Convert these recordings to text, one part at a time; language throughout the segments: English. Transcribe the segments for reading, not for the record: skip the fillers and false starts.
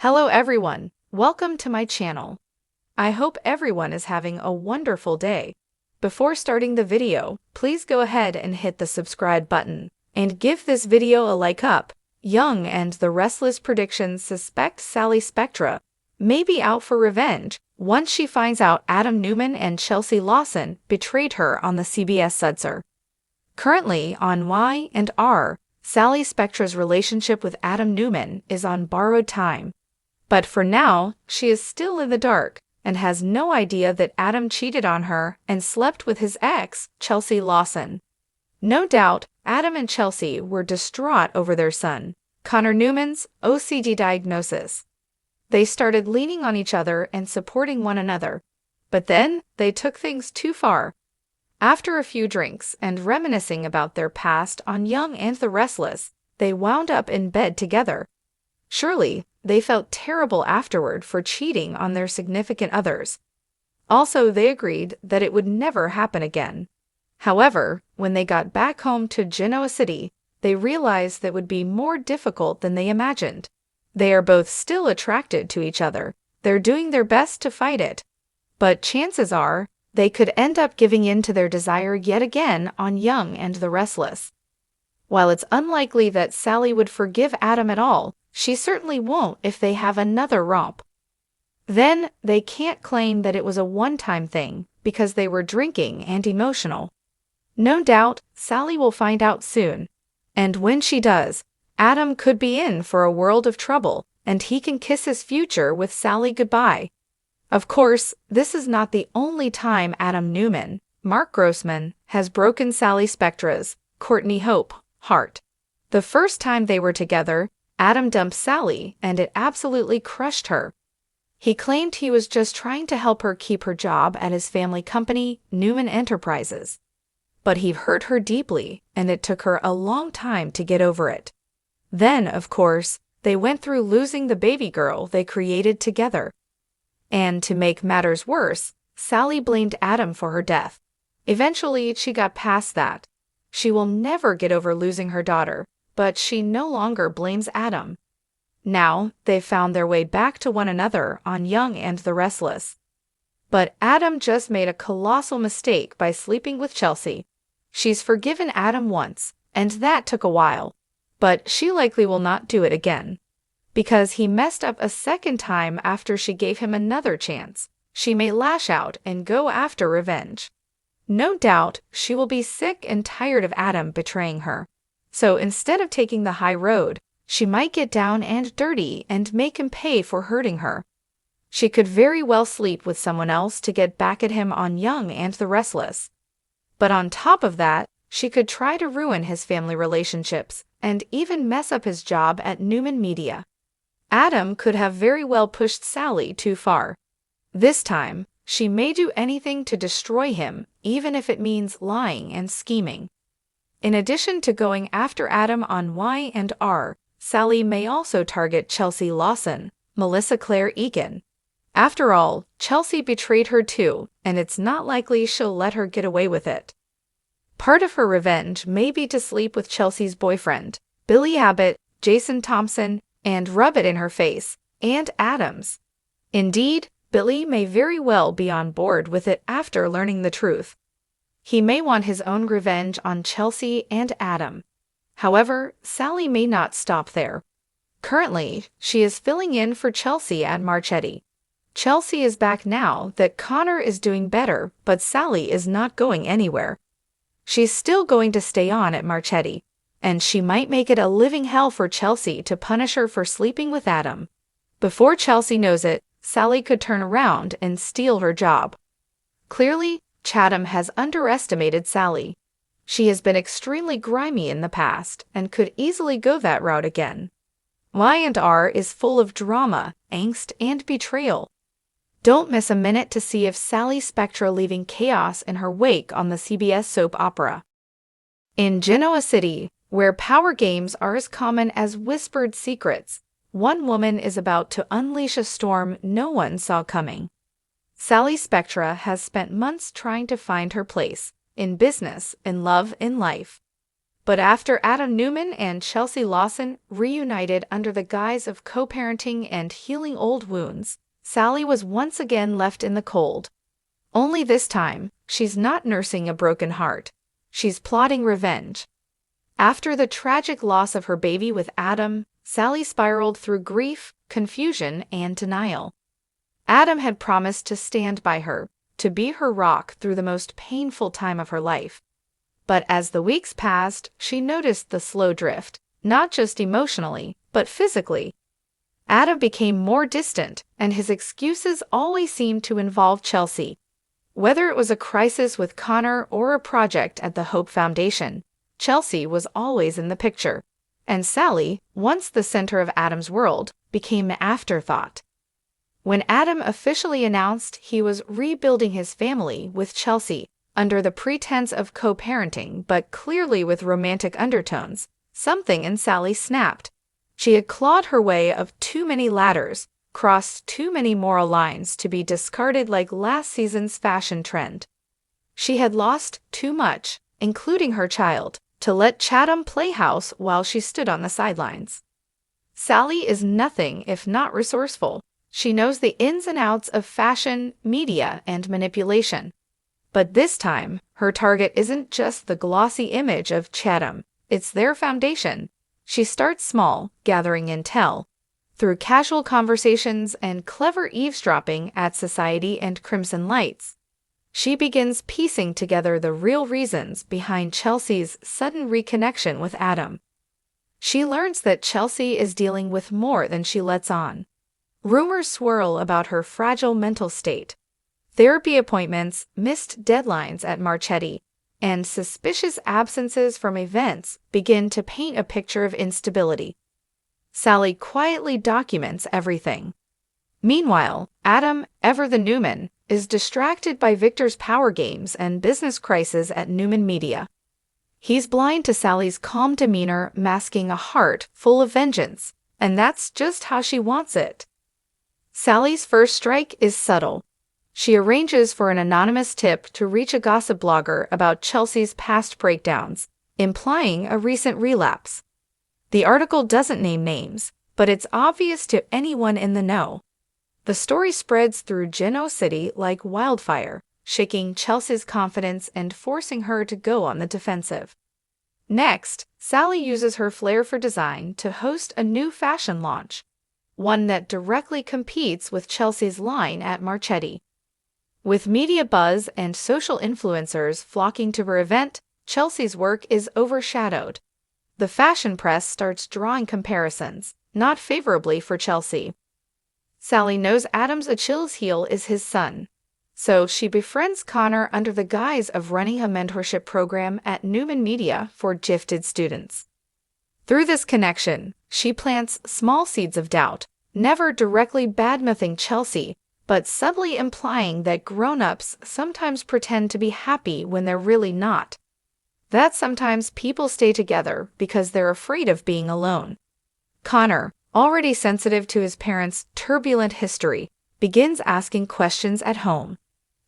Hello everyone, welcome to my channel. I hope everyone is having a wonderful day. Before starting the video, please go ahead and hit the subscribe button and give this video a like up. Young and the Restless predictions suspect Sally Spectra may be out for revenge once she finds out Adam Newman and Chelsea Lawson betrayed her on the CBS Sudser. Currently on Y&R, Sally Spectra's relationship with Adam Newman is on borrowed time. But for now, she is still in the dark and has no idea that Adam cheated on her and slept with his ex, Chelsea Lawson. No doubt, Adam and Chelsea were distraught over their son, Connor Newman's OCD diagnosis. They started leaning on each other and supporting one another, but then they took things too far. After a few drinks and reminiscing about their past on Young and the Restless, they wound up in bed together. Surely, they felt terrible afterward for cheating on their significant others. Also, they agreed that it would never happen again. However, when they got back home to Genoa City, they realized that would be more difficult than they imagined. They are both still attracted to each other. They're doing their best to fight it. But chances are, they could end up giving in to their desire yet again on Young and the Restless. While it's unlikely that Sally would forgive Adam at all, she certainly won't if they have another romp. Then, they can't claim that it was a one-time thing because they were drinking and emotional. No doubt, Sally will find out soon. And when she does, Adam could be in for a world of trouble, and he can kiss his future with Sally goodbye. Of course, this is not the only time Adam Newman, Mark Grossman, has broken Sally Spectra's, Courtney Hope, heart. The first time they were together, Adam dumped Sally, and it absolutely crushed her. He claimed he was just trying to help her keep her job at his family company, Newman Enterprises. But he hurt her deeply, and it took her a long time to get over it. Then, of course, they went through losing the baby girl they created together. And to make matters worse, Sally blamed Adam for her death. Eventually, she got past that. She will never get over losing her daughter, but she no longer blames Adam. Now, they've found their way back to one another on Young and the Restless. But Adam just made a colossal mistake by sleeping with Chelsea. She's forgiven Adam once, and that took a while. But she likely will not do it again. Because he messed up a second time after she gave him another chance, she may lash out and go after revenge. No doubt, she will be sick and tired of Adam betraying her. So instead of taking the high road, she might get down and dirty and make him pay for hurting her. She could very well sleep with someone else to get back at him on Young and the Restless. But on top of that, she could try to ruin his family relationships and even mess up his job at Newman Media. Adam could have very well pushed Sally too far. This time, she may do anything to destroy him, even if it means lying and scheming. In addition to going after Adam on Y&R, Sally may also target Chelsea Lawson, Melissa Claire Egan. After all, Chelsea betrayed her too, and it's not likely she'll let her get away with it. Part of her revenge may be to sleep with Chelsea's boyfriend, Billy Abbott, Jason Thompson, and rub it in her face, and Adam's. Indeed, Billy may very well be on board with it after learning the truth. He may want his own revenge on Chelsea and Adam. However, Sally may not stop there. Currently, she is filling in for Chelsea at Marchetti. Chelsea is back now that Connor is doing better, but Sally is not going anywhere. She's still going to stay on at Marchetti, and she might make it a living hell for Chelsea to punish her for sleeping with Adam. Before Chelsea knows it, Sally could turn around and steal her job. Clearly, Chadam has underestimated Sally. She has been extremely grimy in the past and could easily go that route again. Y&R is full of drama, angst, and betrayal. Don't miss a minute to see if Sally Spectra leaving chaos in her wake on the CBS soap opera. In Genoa City, where power games are as common as whispered secrets, one woman is about to unleash a storm no one saw coming. Sally Spectra has spent months trying to find her place, in business, in love, in life. But after Adam Newman and Chelsea Lawson reunited under the guise of co-parenting and healing old wounds, Sally was once again left in the cold. Only this time, she's not nursing a broken heart. She's plotting revenge. After the tragic loss of her baby with Adam, Sally spiraled through grief, confusion, and denial. Adam had promised to stand by her, to be her rock through the most painful time of her life. But as the weeks passed, she noticed the slow drift, not just emotionally, but physically. Adam became more distant, and his excuses always seemed to involve Chelsea. Whether it was a crisis with Connor or a project at the Hope Foundation, Chelsea was always in the picture. And Sally, once the center of Adam's world, became an afterthought. When Adam officially announced he was rebuilding his family with Chelsea, under the pretense of co-parenting but clearly with romantic undertones, something in Sally snapped. She had clawed her way up too many ladders, crossed too many moral lines to be discarded like last season's fashion trend. She had lost too much, including her child, to let Chadam play house while she stood on the sidelines. Sally is nothing if not resourceful. She knows the ins and outs of fashion, media, and manipulation. But this time, her target isn't just the glossy image of Chadam, it's their foundation. She starts small, gathering intel. Through casual conversations and clever eavesdropping at Society and Crimson Lights, she begins piecing together the real reasons behind Chelsea's sudden reconnection with Adam. She learns that Chelsea is dealing with more than she lets on. Rumors swirl about her fragile mental state. Therapy appointments, missed deadlines at Marchetti, and suspicious absences from events begin to paint a picture of instability. Sally quietly documents everything. Meanwhile, Adam, ever the Newman, is distracted by Victor's power games and business crisis at Newman Media. He's blind to Sally's calm demeanor masking a heart full of vengeance, and that's just how she wants it. Sally's first strike is subtle. She arranges for an anonymous tip to reach a gossip blogger about Chelsea's past breakdowns, implying a recent relapse. The article doesn't name names, but it's obvious to anyone in the know. The story spreads through Genoa City like wildfire, shaking Chelsea's confidence and forcing her to go on the defensive. Next, Sally uses her flair for design to host a new fashion launch, one that directly competes with Chelsea's line at Marchetti. With media buzz and social influencers flocking to her event, Chelsea's work is overshadowed. The fashion press starts drawing comparisons, not favorably for Chelsea. Sally knows Adam's Achilles heel is his son, so she befriends Connor under the guise of running a mentorship program at Newman Media for gifted students. Through this connection, she plants small seeds of doubt, never directly badmouthing Chelsea, but subtly implying that grown-ups sometimes pretend to be happy when they're really not. That sometimes people stay together because they're afraid of being alone. Connor, already sensitive to his parents' turbulent history, begins asking questions at home.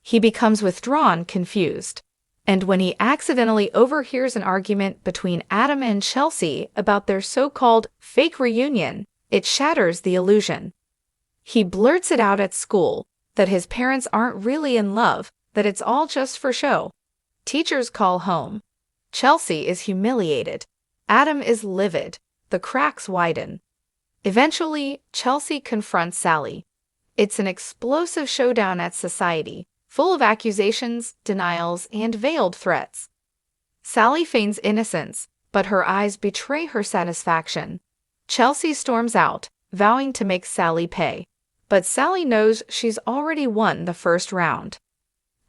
He becomes withdrawn, confused. And when he accidentally overhears an argument between Adam and Chelsea about their so-called fake reunion, it shatters the illusion. He blurts it out at school, that his parents aren't really in love, that it's all just for show. Teachers call home. Chelsea is humiliated. Adam is livid. The cracks widen. Eventually, Chelsea confronts Sally. It's an explosive showdown at Society, full of accusations, denials, and veiled threats. Sally feigns innocence, but her eyes betray her satisfaction. Chelsea storms out, vowing to make Sally pay. But Sally knows she's already won the first round.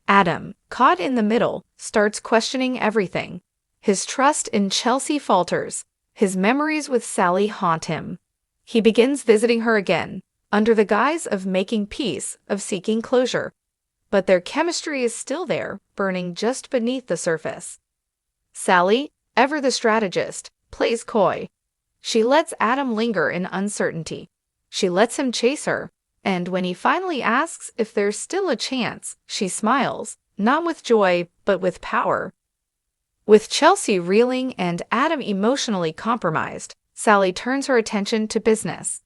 Adam, caught in the middle, starts questioning everything. His trust in Chelsea falters. His memories with Sally haunt him. He begins visiting her again, under the guise of making peace, of seeking closure. But their chemistry is still there, burning just beneath the surface. Sally, ever the strategist, plays coy. She lets Adam linger in uncertainty. She lets him chase her. And when he finally asks if there's still a chance, she smiles, not with joy, but with power. With Chelsea reeling and Adam emotionally compromised, Sally turns her attention to business.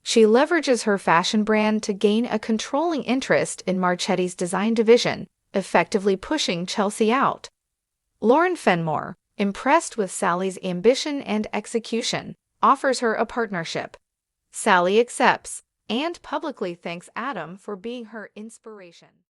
She leverages her fashion brand to gain a controlling interest in Marchetti's design division, effectively pushing Chelsea out. Lauren Fenmore, impressed with Sally's ambition and execution, offers her a partnership. Sally accepts and publicly thanks Adam for being her inspiration.